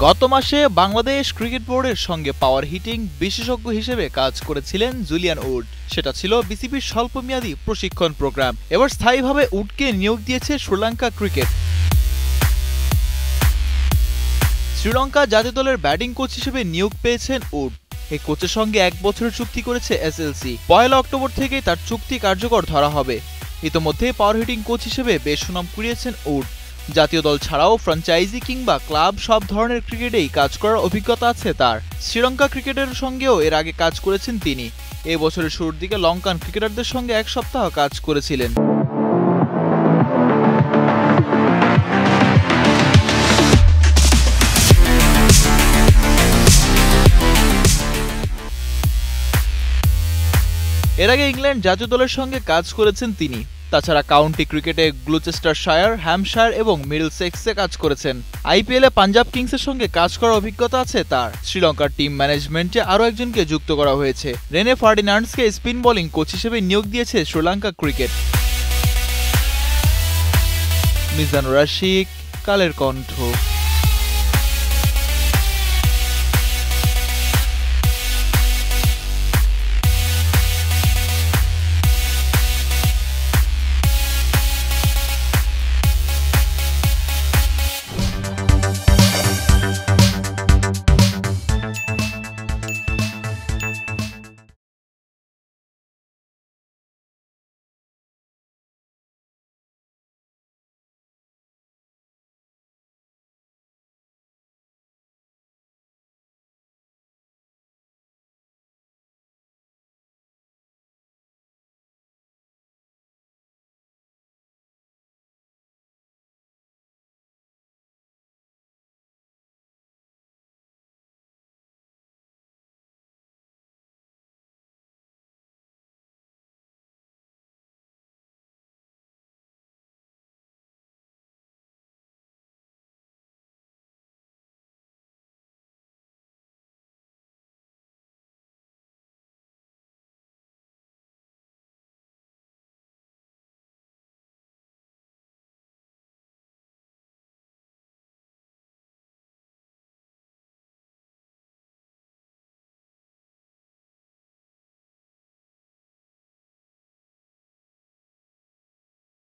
গত মাসে বাংলাদেশ ক্রিকেট বোর্ডের সঙ্গে পাওয়ার হিটিং বিশেষজ্ঞ হিসেবে কাজ করেছিলেন জুলিয়ান উড। সেটা ছিল বিসিবির স্বল্পমেয়াদী প্রশিক্ষণ প্রোগ্রাম। এবার স্থায়ীভাবে উডকে নিয়োগ দিয়েছে শ্রীলঙ্কা ক্রিকেট। শ্রীলঙ্কা জাতীয় দলের ব্যাটিং কোচ হিসেবে নিয়োগ পেয়েছেন উড। এই কোচের সঙ্গে 1 বছরের চুক্তি করেছে এসএলসি। 1 অক্টোবর থেকেই তার চুক্তি কার্যকর ধরা হবে। ইতোমধ্যে পাওয়ার হিটিং কোচ হিসেবে বেশ সুনাম কুড়িয়েছেন উড। জাতীয় দল ছাড়াও ফ্র্যাঞ্চাইজি কিংবা ক্লাব সব ধরনের ক্রিকেটেই কাজ করার অভিজ্ঞতা আছে তার। শ্রীলঙ্কা ক্রিকেটের সঙ্গেও এর আগে কাজ করেছেন তিনি। এই বছরের শুরুর দিকে লঙ্কান ক্রিকেটারদের সঙ্গে 1 সপ্তাহ কাজ করেছিলেন। এর আগে ইংল্যান্ড জাতীয় দলের সঙ্গে কাজ করেছেন তিনি। তাছাড়া কাউন্টি ক্রিকেটে গ্লুচেস্টারশায়ার, হ্যাম্পশায়ার এবং মিডলসেক্সে কাজ করেছেন। আইপিএলে পাঞ্জাব কিংসের সঙ্গে কাজ করার অভিজ্ঞতা আছে তার। শ্রীলঙ্কার টিম ম্যানেজমেন্টে আরও একজনকে যুক্ত করা হয়েছে। রেনে ফার্ডিনান্ডসকে স্পিন বোলিং কোচ হিসেবে নিয়োগ দিয়েছে শ্রীলঙ্কা ক্রিকেট। মিজানুর রশিক, কালের কণ্ঠ।